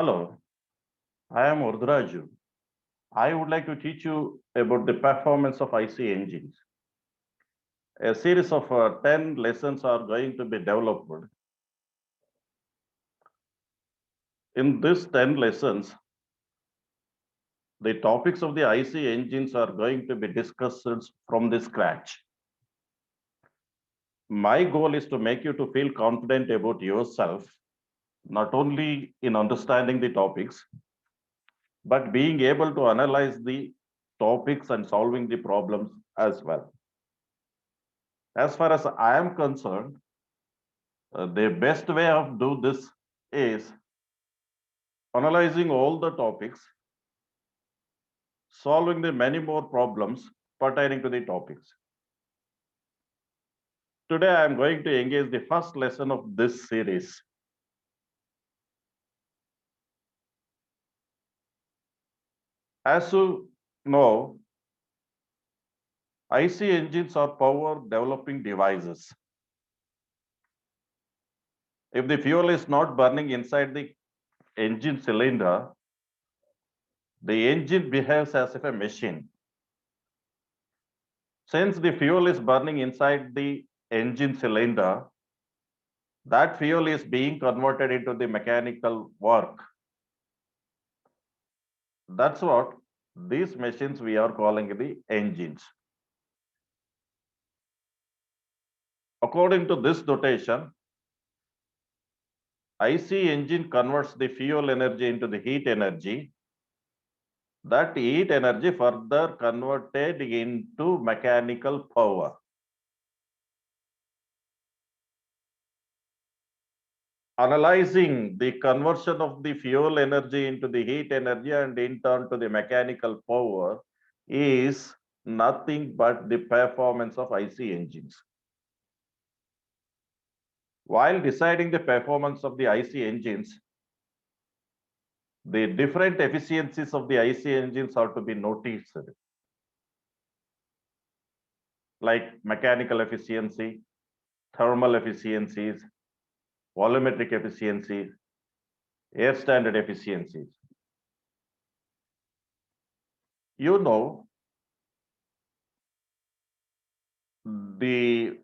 Hello, I am Urduraju. I would like to teach you about the performance of IC engines. A series of 10 lessons are going to be developed. In these 10 lessons, the topics of the IC engines are going to be discussed from the scratch. My goal is to make you to feel confident about yourself, not only in understanding the topics, but being able to analyze the topics and solving the problems as well. As far as I am concerned, the best way of do this is analyzing all the topics, solving the many more problems pertaining to the topics. Today, I am going to engage the first lesson of this series. As you know, IC engines are power developing devices. If the fuel is not burning inside the engine cylinder, the engine behaves as if a machine. Since the fuel is burning inside the engine cylinder, that fuel is being converted into the mechanical work. That's what these machines we are calling the engines. According to this notation, IC engine converts the fuel energy into the heat energy. That heat energy further converted into mechanical power. Analyzing the conversion of the fuel energy into the heat energy and in turn to the mechanical power is nothing but the performance of IC engines. While deciding the performance of the IC engines, the different efficiencies of the IC engines are to be noticed, like mechanical efficiency, thermal efficiencies, volumetric efficiencies, air standard efficiencies. You know, the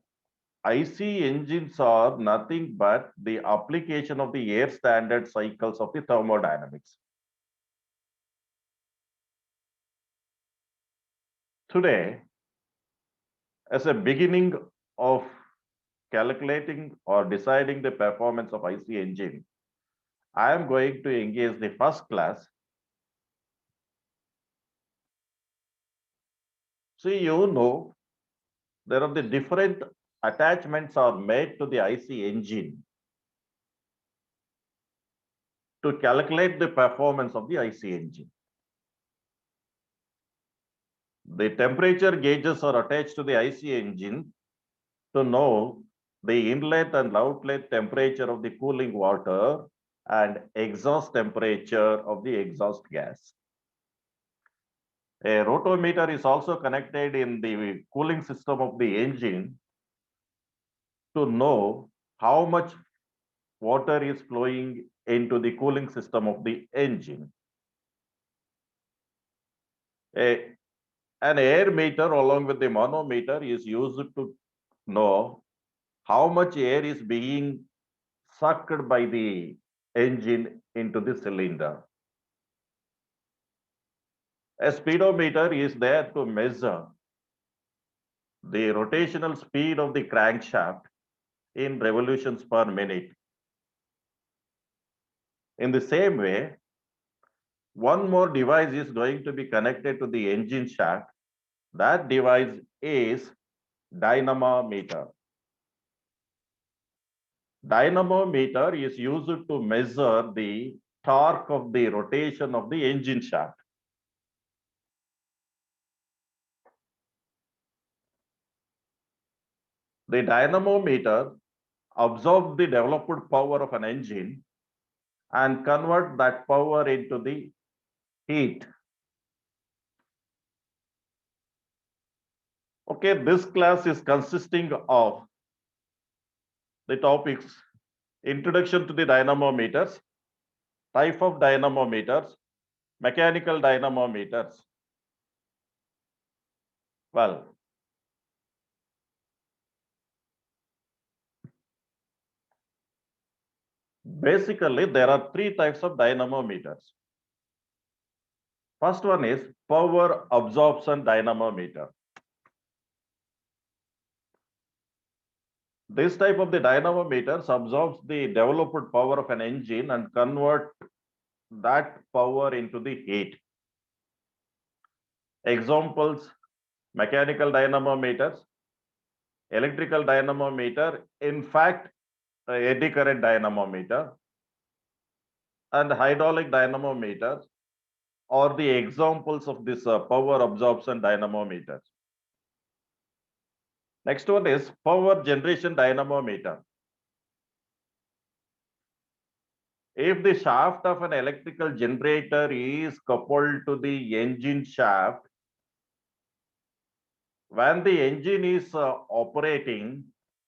IC engines are nothing but the application of the air standard cycles of the thermodynamics. Today, as a beginning of calculating or deciding the performance of IC engine, I am going to engage the first class. See, you know, there are the different attachments are made to the IC engine to calculate the performance of the IC engine. The temperature gauges are attached to the IC engine to know the inlet and outlet temperature of the cooling water and exhaust temperature of the exhaust gas. A rotometer is also connected in the cooling system of the engine to know how much water is flowing into the cooling system of the engine. An air meter along with the manometer is used to know how much air is being sucked by the engine into the cylinder. A speedometer is there to measure the rotational speed of the crankshaft in revolutions per minute. In the same way, one more device is going to be connected to the engine shaft. That device is dynamometer. Dynamometer is used to measure the torque of the rotation of the engine shaft. The dynamometer absorbs the developed power of an engine and convert that power into the heat. Okay, this class is consisting of the topics: introduction to the dynamometers, type of dynamometers, mechanical dynamometers. Well, basically, there are three types of dynamometers. First one is power absorption dynamometer. This type of the dynamometers absorbs the developed power of an engine and convert that power into the heat. Examples, mechanical dynamometers, electrical dynamometer, in fact, eddy current dynamometer, and hydraulic dynamometer are the examples of this power absorption dynamometer. Next one is power generation dynamometer. If the shaft of an electrical generator is coupled to the engine shaft, when the engine is operating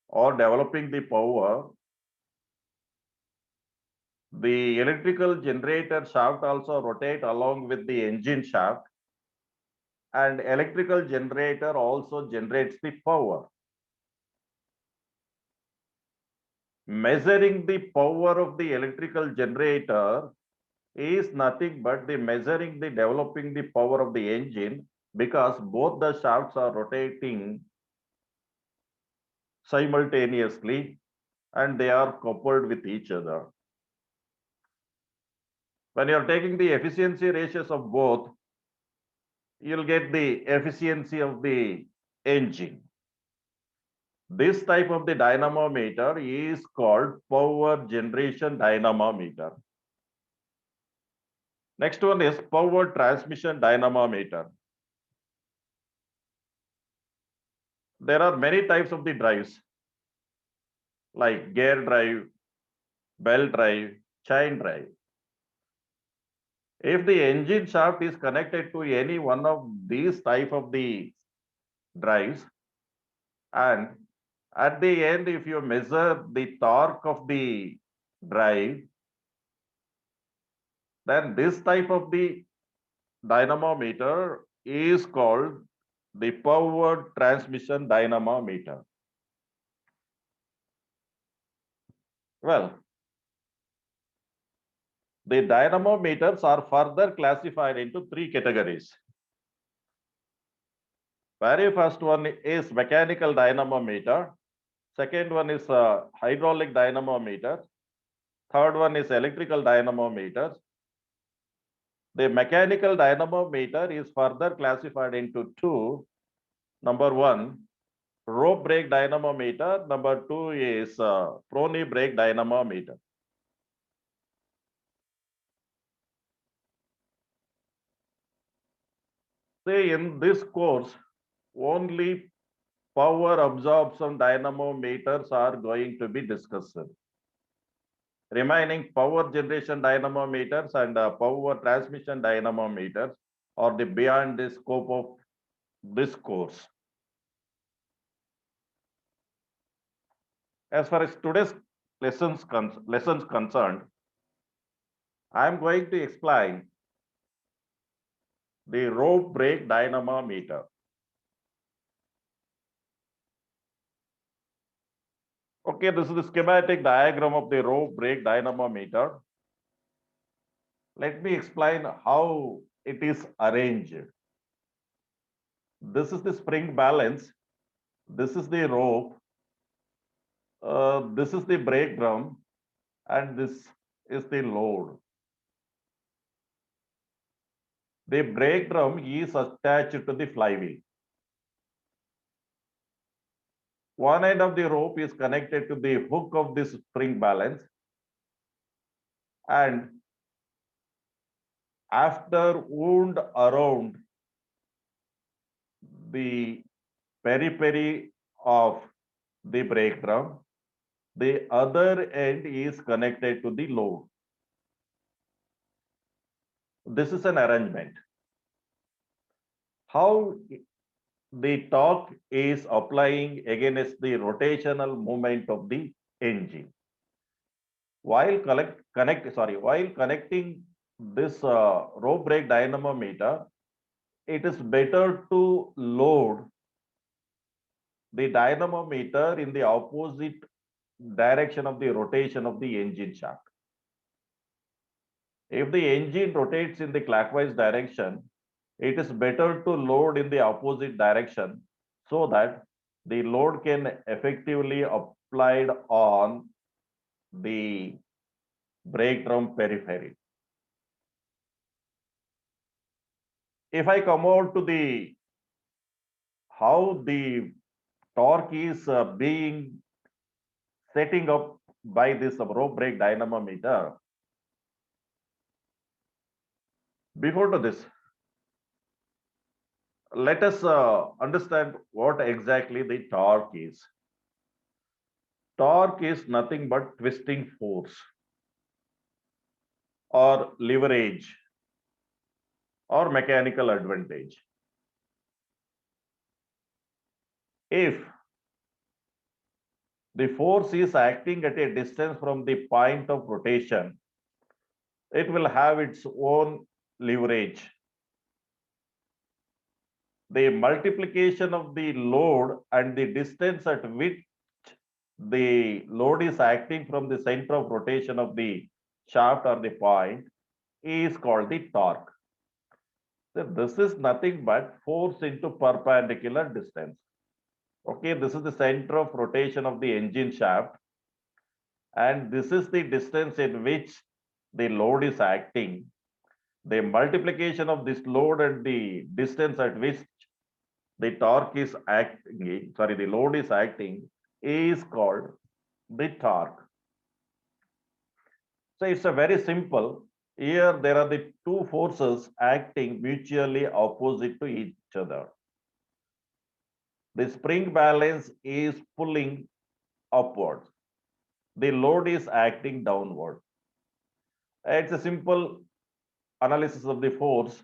or developing the power, the electrical generator shaft also rotate along with the engine shaft, and electrical generator also generates the power. Measuring the power of the electrical generator is nothing but the measuring the developing the power of the engine, because both the shafts are rotating simultaneously and they are coupled with each other. When you're taking the efficiency ratios of both, you'll get the efficiency of the engine. This type of the dynamometer is called power generation dynamometer. Next one is power transmission dynamometer. There are many types of the drives, like gear drive, belt drive, chain drive. If the engine shaft is connected to any one of these type of the drives, and at the end, if you measure the torque of the drive, then this type of the dynamometer is called the power transmission dynamometer. Well, the dynamometers are further classified into three categories. Very first one is mechanical dynamometer. Second one is hydraulic dynamometer. Third one is electrical dynamometer. The mechanical dynamometer is further classified into two. Number one, rope brake dynamometer. Number two is prony brake dynamometer. See, in this course, only power absorption dynamometers are going to be discussed. Remaining power generation dynamometers and power transmission dynamometers are the beyond the scope of this course. As far as today's lessons concerned, I am going to explain the rope brake dynamometer. Okay, this is the schematic diagram of the rope brake dynamometer. Let me explain how it is arranged. This is the spring balance. This is the rope. This is the brake drum, and this is the load. The brake drum is attached to the flywheel. One end of the rope is connected to the hook of this spring balance, and after wound around the periphery of the brake drum, the other end is connected to the load. This is an arrangement. How the torque is applying against the rotational movement of the engine. while connecting this rope brake dynamometer, it is better to load the dynamometer in the opposite direction of the rotation of the engine shaft. If the engine rotates in the clockwise direction, it is better to load in the opposite direction so that the load can effectively applied on the brake drum periphery. If I come out to the how the torque is being setting up by this rope brake dynamometer, before to this, let us understand what exactly the torque is. Torque is nothing but twisting force or leverage or mechanical advantage. If the force is acting at a distance from the point of rotation, it will have its own leverage. The multiplication of the load and the distance at which the load is acting from the center of rotation of the shaft or the point is called the torque. So this is nothing but force into perpendicular distance. Okay, this is the center of rotation of the engine shaft, and this is the distance in which the load is acting. The multiplication of this load and the distance at which the torque is acting, the load is acting, is called the torque. So it's a very simple. Here there are the two forces acting mutually opposite to each other. The spring balance is pulling upwards. The load is acting downward. It's a simple analysis of the force.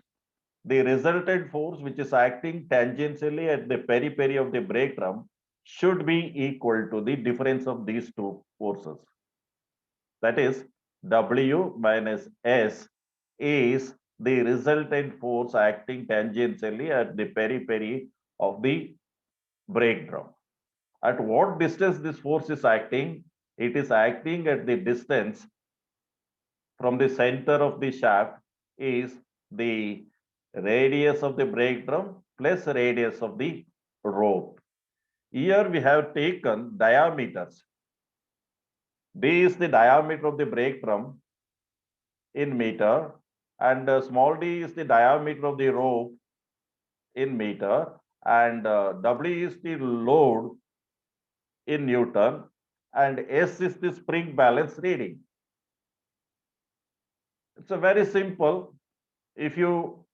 The resultant force, which is acting tangentially at the periphery of the brake drum, should be equal to the difference of these two forces. That is, W minus S is the resultant force acting tangentially at the periphery of the brake drum. At what distance this force is acting? It is acting at the distance from the center of the shaft is the radius of the brake drum plus radius of the rope. Here we have taken diameters. D is the diameter of the brake drum in meter, and small d is the diameter of the rope in meter, and W is the load in Newton, and S is the spring balance reading. It's a very simple. If you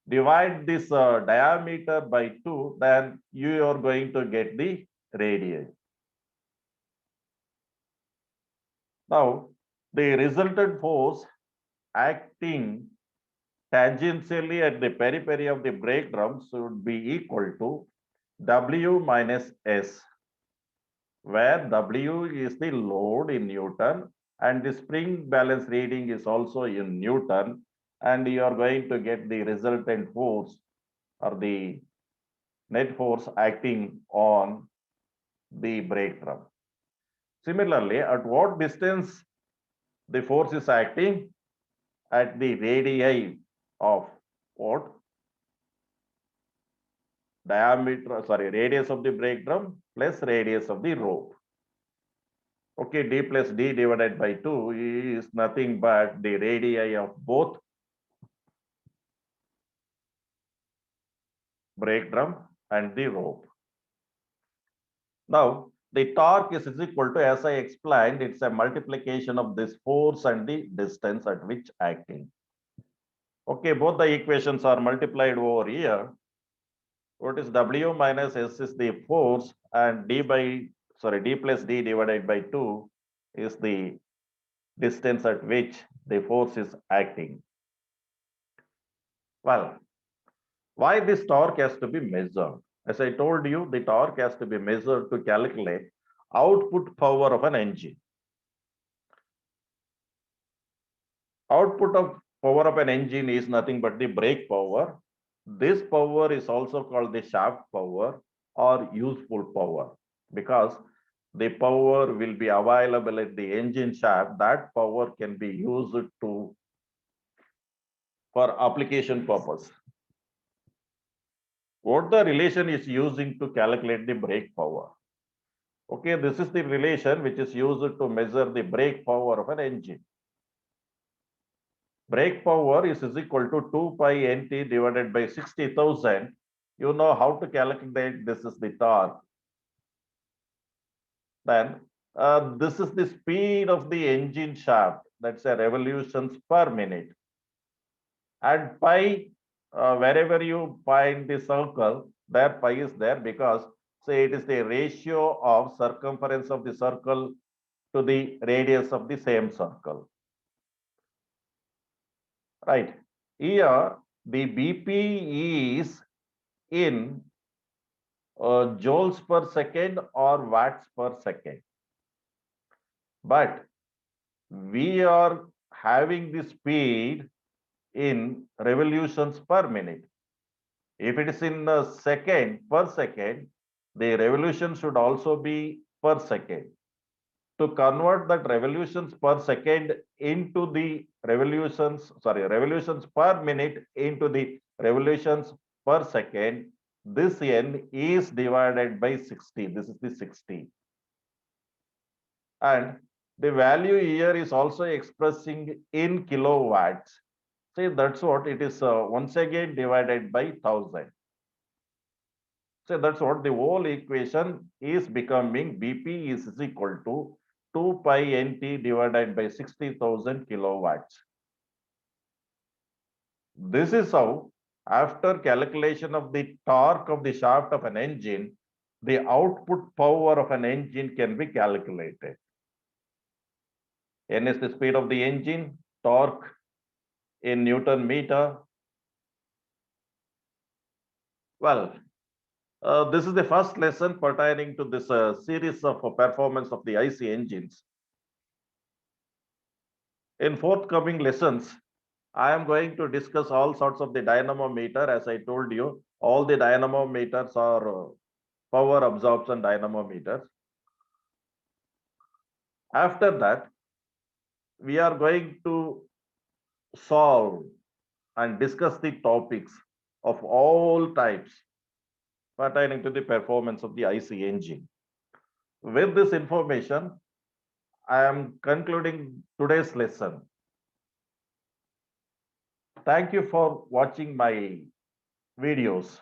divide this diameter by 2, then you are going to get the radius. Now, the resultant force acting tangentially at the periphery of the brake drum should be equal to W minus S, where W is the load in Newton and the spring balance reading is also in Newton, and you are going to get the resultant force or the net force acting on the brake drum. Similarly, at what distance the force is acting? At the radii of what? Radius of the brake drum plus radius of the rope. Okay, D plus D divided by 2 is nothing but the radii of both brake drum and the rope. Now, the torque is equal to, as I explained, it's a multiplication of this force and the distance at which acting. Okay, both the equations are multiplied over here. What is W minus S is the force, and D plus D divided by 2 is the distance at which the force is acting. Well, why this torque has to be measured? As I told you, the torque has to be measured to calculate output power of an engine. Output of power of an engine is nothing but the brake power. This power is also called the shaft power or useful power, because the power will be available at the engine shaft. That power can be used to for application purpose. What the relation is using to calculate the brake power? Okay, this is the relation which is used to measure the brake power of an engine. Brake power is equal to 2 pi nt divided by 60,000. You know how to calculate. This is the torque. Then this is the speed of the engine shaft. That's a revolutions per minute. And pi, wherever you find the circle, there pi is there, because say it is the ratio of circumference of the circle to the radius of the same circle. Right. Here, the BP is in joules per second or watts per second. But we are having the speed in revolutions per minute. If it is in a second per second, the revolution should also be per second. To convert that revolutions per second into the revolutions per minute into the revolutions per second, this n is divided by 60. This is the 60. And the value here is also expressing in kilowatts. See, that's what it is, once again divided by 1000. So that's what the whole equation is becoming. BP is equal to 2 pi nt divided by 60,000 kilowatts. This is how, after calculation of the torque of the shaft of an engine, the output power of an engine can be calculated. N is the speed of the engine, torque in Newton meter. Well, this is the first lesson pertaining to this series of performance of the IC engines. In forthcoming lessons, I am going to discuss all sorts of the dynamometer. As I told you, all the dynamometers are power absorption dynamometers. After that, we are going to solve and discuss the topics of all types pertaining to the performance of the IC engine. With this information, I am concluding today's lesson. Thank you for watching my videos.